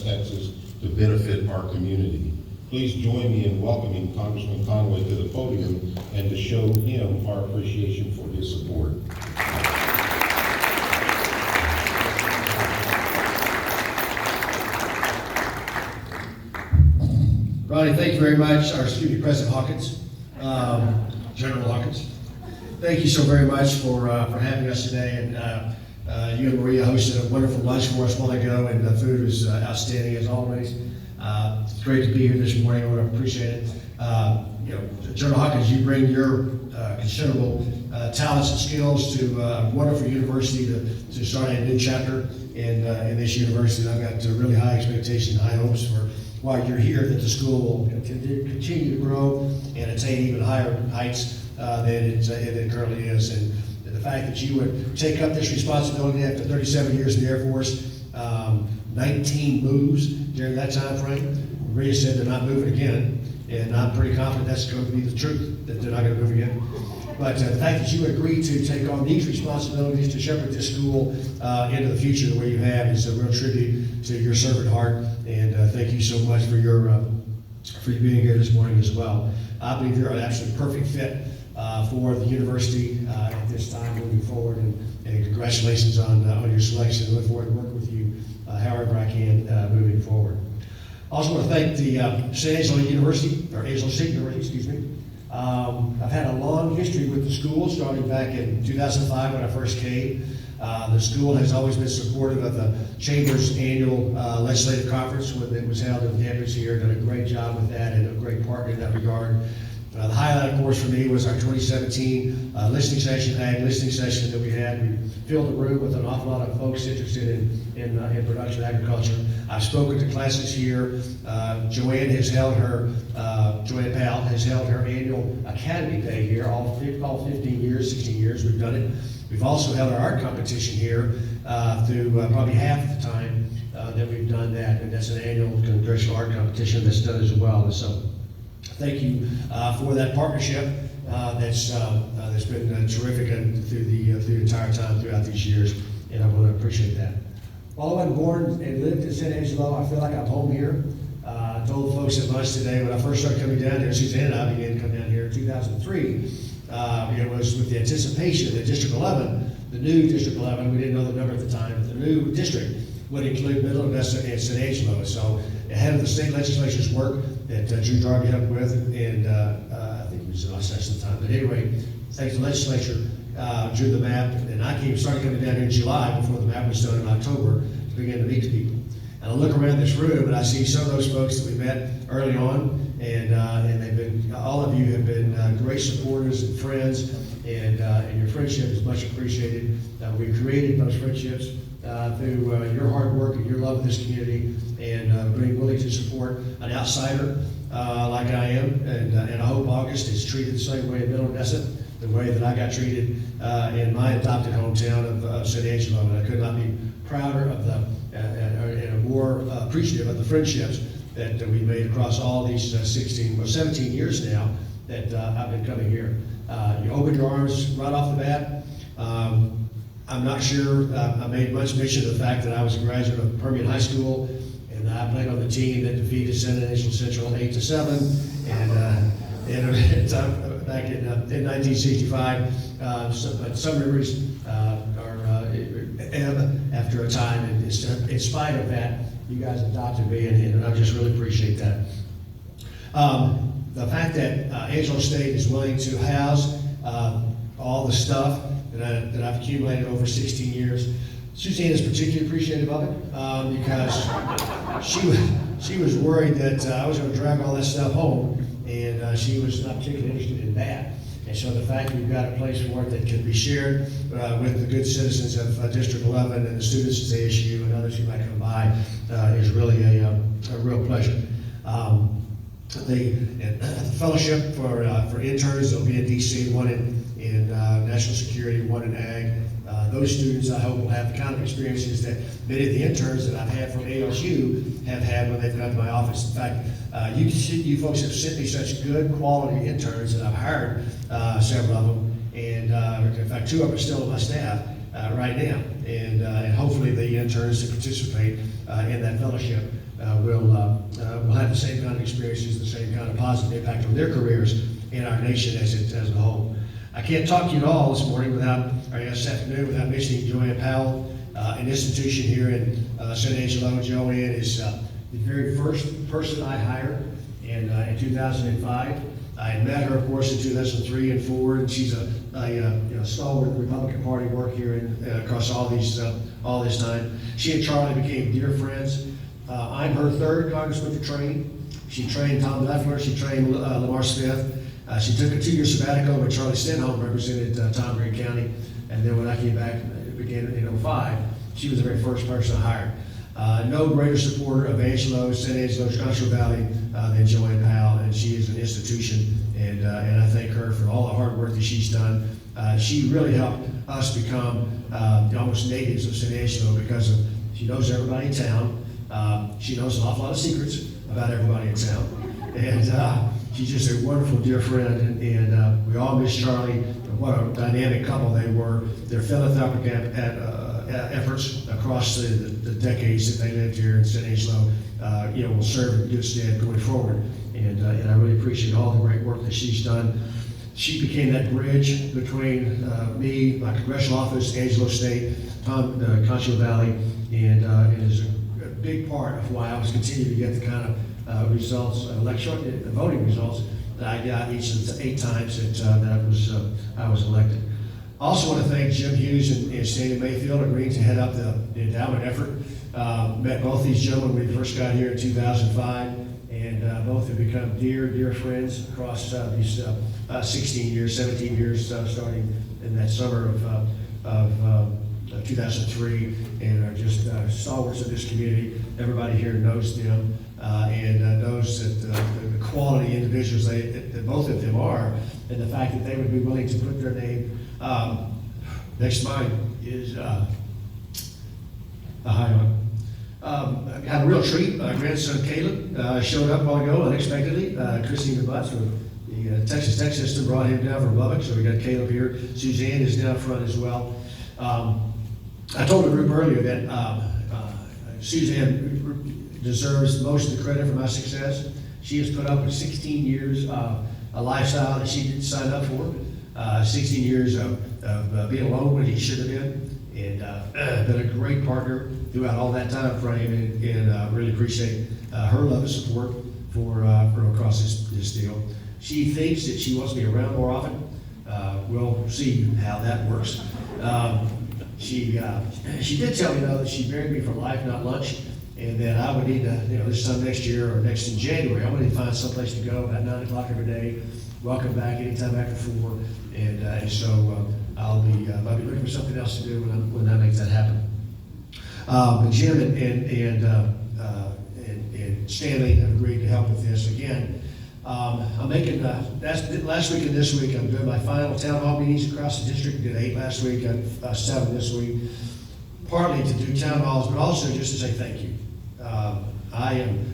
Texas to benefit our community. Please join me in welcoming Congressman Conway to the podium and to show him our appreciation for his support. Ronnie, thank you very much. President Hawkins, General Hawkins. Thank you so very much for having us today. And you and Maria hosted a wonderful lunch for us a while ago, and the food was outstanding as always. It's great to be here this morning. I want to appreciate it. General Hawkins, you bring your considerable talents and skills to a wonderful university to start a new chapter in this university. I've got really high expectations and high hopes for while you're here that the school will continue to grow and attain even higher heights than it currently is. And the fact that you would take up this responsibility after 37 years in the Air Force, 19 moves during that time frame. Maria said they're not moving again, and I'm pretty confident that's going to be the truth, that they're not going to move again. But the fact that you agreed to take on these responsibilities to shepherd this school into the future the way you have is a real tribute to your servant heart. And thank you so much for for you being here this morning as well. I believe you're an absolutely perfect fit for the university at this time moving forward. And congratulations on your selection. I look forward to working with you however I can moving forward. I also want to thank the St. Angelo University, or Angelo State University, excuse me. I've had a long history with the school, starting back in 2005 when I first came. The school has always been supportive of the Chamber's annual legislative conference when it was held on campus here. Done a great job with that and a great partner in that regard. The highlight, of course, for me was our 2017 listening session that we had. We filled the room with an awful lot of folks interested in production agriculture. I've spoken to classes here. Joanne Powell has held her annual Academy Day here, all 15 years, 16 years we've done it. We've also held our art competition here through probably half the time that we've done that, and that's an annual congressional art competition that's done as well. And so thank you for that partnership that's been terrific through the entire time throughout these years, and I want to appreciate that. Although I'm born and lived in San Angelo, I feel like I'm home here. I told folks at lunch today when I first started coming down here, Suzanne and I began to come down here in 2003. It was with the anticipation that District 11, the new District 11, we didn't know the number at the time, but the new district would include Middle Odessa and San Angelo. So ahead of the state legislature's work that Drew Darby helped with, and I think it was in our session at the time. But anyway, thanks to the legislature, drew the map, and started coming down here in July before the map was done in October to begin to meet people. And I look around this room and I see some of those folks that we met early on, and they've been, all of you have been great supporters and friends, and your friendship is much appreciated. We created those friendships through your hard work and your love of this community, and being willing to support an outsider like I am, and I hope August is treated the same way in Middle Odessa, the way that I got treated in my adopted hometown of San Angelo, and I could not be prouder of and more appreciative of the friendships that we made across all these 17 years now that I've been coming here. You opened your arms right off the bat. I'm not sure I made much mention of the fact that I was a graduate of Permian High School, and I played on the team that defeated San Angelo Central 8-7, and back in 1965. Some memories ebb after a time, and in spite of that, you guys adopted me, and I just really appreciate that. The fact that Angelo State is willing to house all the stuff that I've accumulated over 16 years. Suzanne is particularly appreciative of it because she was worried that I was going to drag all that stuff home, and she was not particularly interested in that. And so the fact that we've got a place for it that can be shared with the good citizens of District 11 and the students at ASU and others who might come by is really a real pleasure. The fellowship for interns, there'll be in DC, one in national security, one in ag. Those students, I hope, will have the kind of experiences that many of the interns that I've had from ASU have had when they've come to my office. In fact, you folks have sent me such good quality interns that I've hired several of them, and in fact, 2 of them are still on my staff right now, and hopefully the interns to participate in that fellowship will have the same kind of experiences, the same kind of positive impact on their careers and our nation as a whole. I can't talk to you at all this morning this afternoon without mentioning Joanne Powell, an institution here in San Angelo. Joanne is the very first person I hired in 2005. I had met her, of course, in 2003 and 4, and she's a stalwart Republican Party work here across all this time. She and Charlie became dear friends. I'm her third congressman to train. She trained Tom Leffler. She trained Lamar Smith. She took a 2-year sabbatical when Charlie Stenholm represented Tom Green County, and then when I came back, it began in 2005. She was the very first person I hired. No greater supporter of San Angelo's Concho Valley than Joanne Powell, and she is an institution, and I thank her for all the hard work that she's done. She really helped us become almost natives of San Angelo because she knows everybody in town. She knows an awful lot of secrets about everybody in town, and she's just a wonderful dear friend, and we all miss Charlie. What a dynamic couple they were. Their philanthropic efforts across the decades that they lived here in San Angelo, will serve in good stead going forward. And I really appreciate all the great work that she's done. She became that bridge between me, my congressional office, Angelo State, Concho Valley, and is a big part of why I was continuing to get the kind of results, voting results that I got each of the 8 times that I was elected. I also want to thank Jim Hughes and Stanley Mayfield agreeing to head up the endowment effort. Met both these gentlemen when we first got here in 2005, and both have become dear friends across these 17 years, starting in that summer of 2003, and are just stalwarts of this community. Everybody here knows them and knows that the quality individuals that both of them are, and the fact that they would be willing to put their name next to mine is a high honor. I got a real treat. My grandson Caleb showed up a while ago unexpectedly. Christine Butts from the Texas Tech system brought him down from Lubbock, so we got Caleb here. Suzanne is down front as well. I told the group earlier that Suzanne deserves most of the credit for my success. She has put up with 16 years of a lifestyle that she didn't sign up for, 16 years of being alone when he should have been, and been a great partner throughout all that time frame, and really appreciate her love and support for across this deal. She thinks that she wants me around more often. We'll see how that works. She did tell me, though, that she married me for life, not lunch, and that I would need to, this time next year or next in January, I would need to find someplace to go about 9 o'clock every day, welcome back anytime after 4, and so I'll be looking for something else to do when that makes that happen. But Jim and Stanley have agreed to help with this again. I'm making, last week and this week, I'm doing my final town hall meetings across the district. Did 8 last week, 7 this week. Partly to do town halls, but also just to say thank you. I am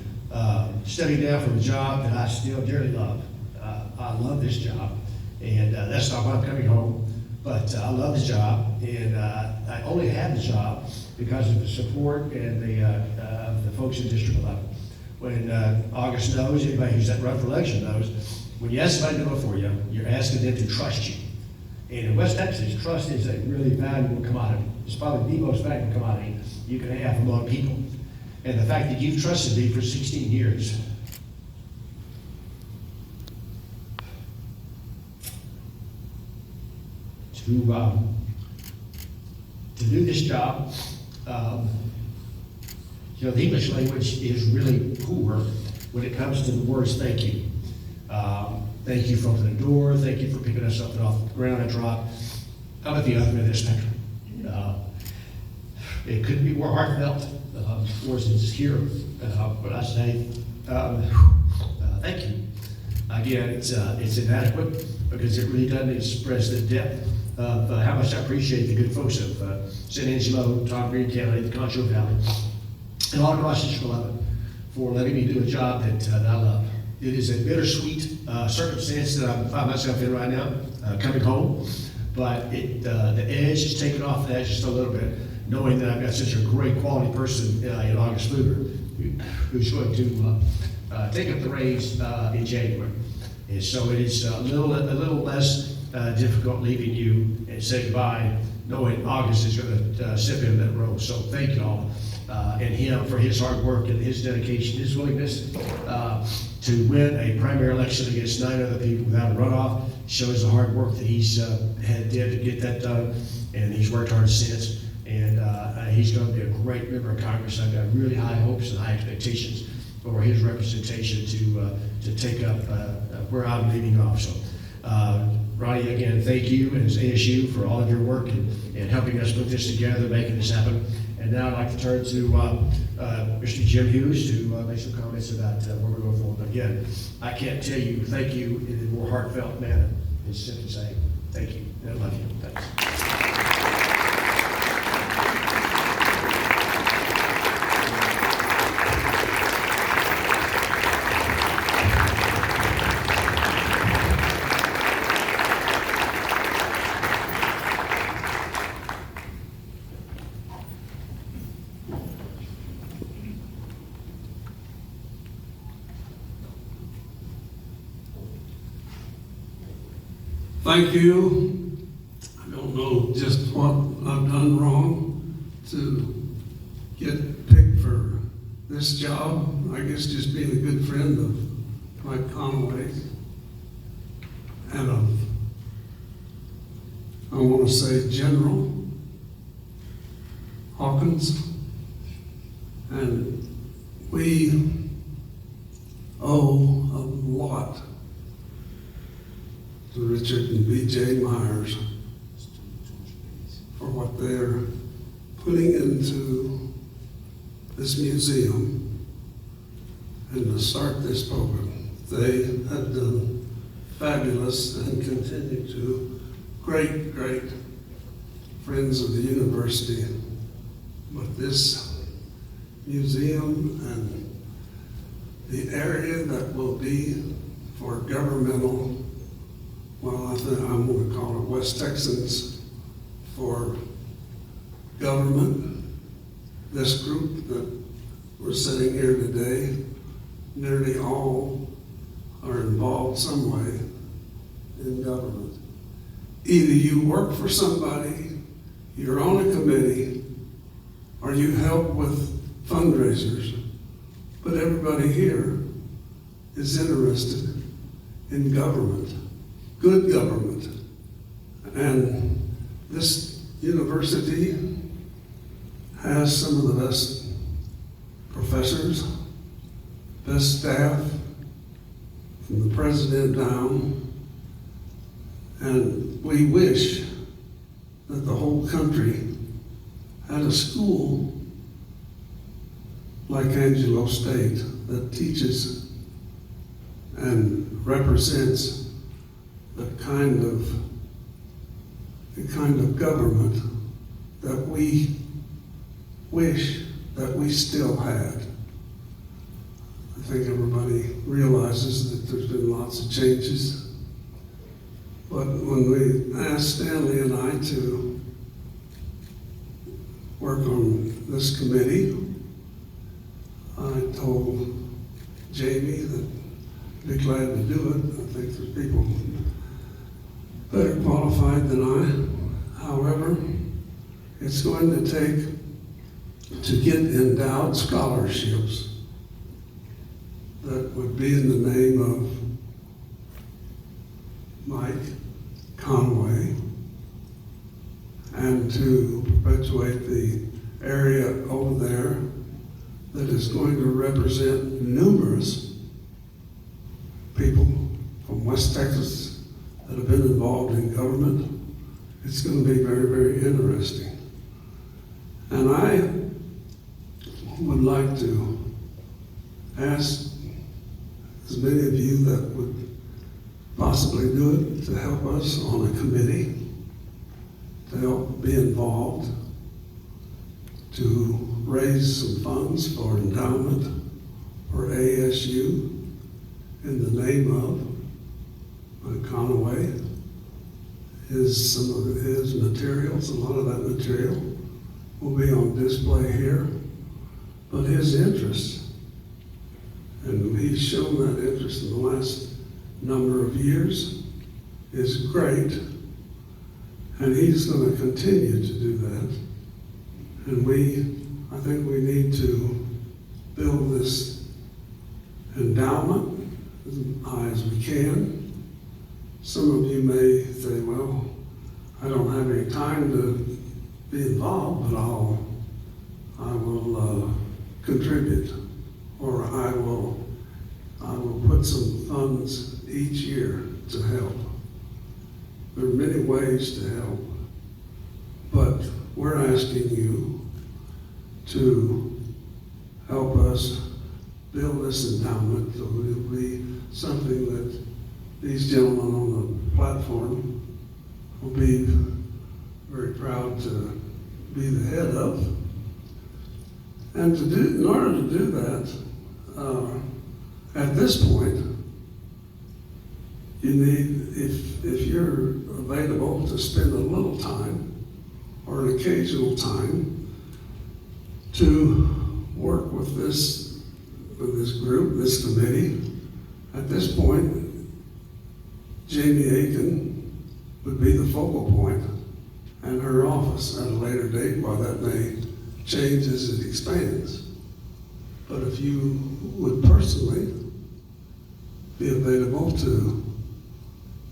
stepping down from a job that I still dearly love. I love this job, and that's not why I'm coming home, but I love this job, and I only have the job because of the support and the folks in District 11. When August knows, anybody who's run for election knows, when you ask somebody to vote for you, you're asking them to trust you. And in West Texas, trust is a really valuable commodity. It's probably the most valuable commodity you can have among people. And the fact that you've trusted me for 16 years, to do this job, the English language is really poor when it comes to the words thank you. Thank you for opening the door. Thank you for picking us up off the ground and drop. I'm at the other end of this spectrum. It couldn't be more heartfelt. Of course, it's here. But I say thank you. Again, it's inadequate because it really doesn't express the depth of how much I appreciate the good folks of San Angelo, Tom Green County, the Concho Valley, and all across District 11 for letting me do a job that I love. It is a bittersweet circumstance that I find myself in right now, coming home, but the edge is taken off the edge just a little bit, knowing that I've got such a great quality person in August Luger who's going to take up the reins in January. And so it is a little less difficult leaving you and say goodbye, knowing August is going to step into that role. So thank you all and him for his hard work and his dedication, his willingness to win a primary election against 9 other people without a runoff. Shows the hard work that he's did to get that done, and he's worked hard since. And he's going to be a great member of Congress. I've got really high hopes and high expectations for his representation to take up where I'm leaving off. So, Ronnie, again, thank you and ASU for all of your work and helping us put this together, making this happen. And now I'd like to turn to Mr. Jim Hughes to make some comments about where we're going forward. But again, I can't tell you thank you in a more heartfelt manner. It's simply saying thank you and I love you. Thanks. Thank you. I don't know just what I've done wrong to get picked for this job. I guess just being a good friend of Mike Conaway and of, I want to say, General Hawkins. And we owe a lot to Richard and B.J. Myers for what they're putting into this museum and to start this program. They have done fabulous and continue to. Great friends of the university. But this museum and the area that will be for governmental, well, I think I'm going to call it West Texans for government. This group that we're sitting here today, nearly all are involved some way in government. Either you work for somebody, you're on a committee, or you help with fundraisers. But everybody here is interested in government. Good government. And this university has some of the best professors, best staff, from the president down. And we wish that the whole country had a school like Angelo State that teaches and represents the kind of government that we wish that we still had. I think everybody realizes that there's been lots of changes. But when we asked Stanley and I to work on this committee, I told Jamie that I'd be glad to do it. I think there's people better qualified than I. However, it's going to take to get endowed scholarships that would be in the name of Mike Conway and to perpetuate the area over there that is going to represent numerous people from West Texas that have been involved in government. It's going to be very interesting. And I would like to ask as many of you that would possibly do it to help us on a committee, to help be involved, to raise some funds for endowment for ASU in the name of Conway. Some of his materials, a lot of that material will be on display here. But his interests and he's shown that interest in the last number of years, is great. And he's going to continue to do that. And I think we need to build this endowment as high as we can. Some of you may say, well, I don't have any time to be involved, but I will contribute, or I will put some funds each year to help. There are many ways to help, but we're asking you to help us build this endowment so it'll be something that these gentlemen on the platform will be very proud to be the head of. And in order to do that, at this point, you need, if you're available to spend a little time or an occasional time to work with this group, this committee. At this point, Jamie Aiken would be the focal point, and her office at a later date, while that may change as it expands. But if you would personally be available to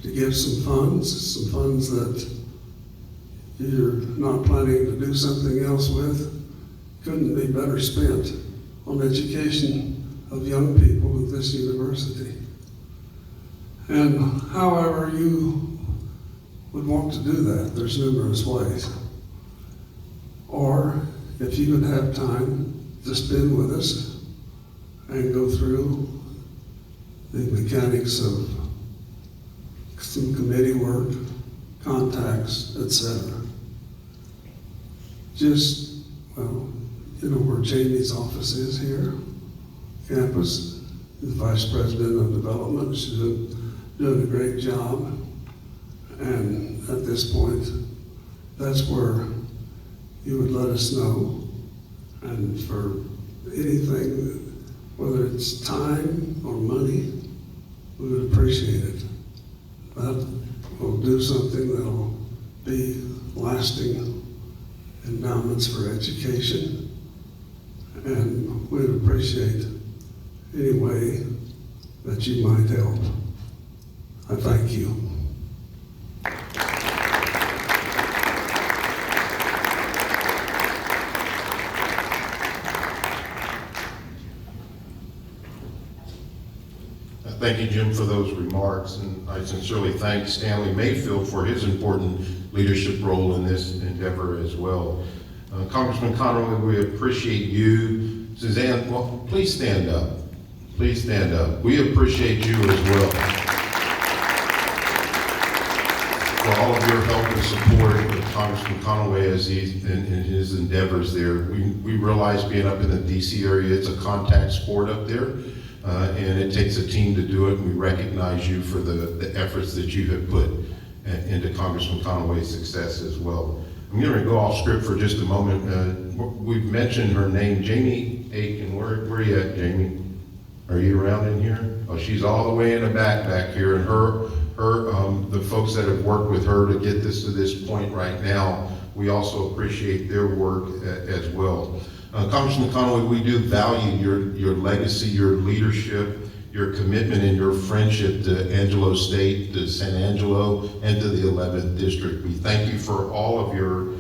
give some funds that you're not planning to do something else with, couldn't be better spent on education of young people at this university. And however you would want to do that, there's numerous ways. Or if you would have time to spend with us and go through the mechanics of some committee work, contacts, etc. Just, well, you know where Jamie's office is here, campus, the Vice President of Development. She's doing a great job. And at this point, that's where you would let us know. And for anything, whether it's time or money, we would appreciate it. That will do something that'll be lasting endowments for education. And we'd appreciate any way that you might help. I thank you. Thank you, Jim, for those remarks, and I sincerely thank Stanley Mayfield for his important leadership role in this endeavor as well. Congressman Conaway, we appreciate you. Suzanne, well, please stand up. Please stand up. We appreciate you as well for all of your help and support with Congressman Conaway as he's in his endeavors there. We realize being up in the DC area, it's a contact sport up there. And it takes a team to do it. We recognize you for the efforts that you have put into Congressman Conaway's success as well. I'm going to go off script for just a moment. We've mentioned her name, Jamie Aiken. Where are you at, Jamie? Are you around in here? Oh, she's all the way in the back here. And the folks that have worked with her to get this to this point right now, we also appreciate their work as well. Congressman Conaway, we do value your legacy, your leadership, your commitment and your friendship to Angelo State, to San Angelo, and to the 11th District. We thank you for all of your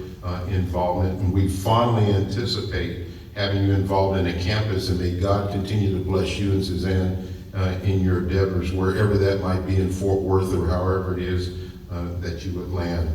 involvement, and we fondly anticipate having you involved in a campus, and may God continue to bless you and Suzanne in your endeavors, wherever that might be in Fort Worth or however it is that you would land.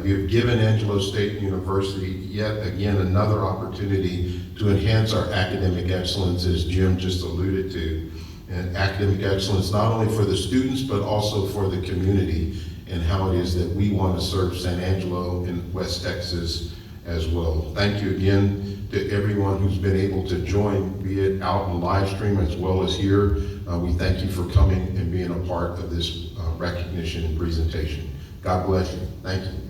You've given Angelo State University yet again another opportunity to enhance our academic excellence, as Jim just alluded to. And academic excellence not only for the students, but also for the community, and how it is that we want to serve San Angelo in West Texas as well. Thank you again to everyone who's been able to join, be it out in live stream as well as here. We thank you for coming and being a part of this recognition and presentation. God bless you. Thank you.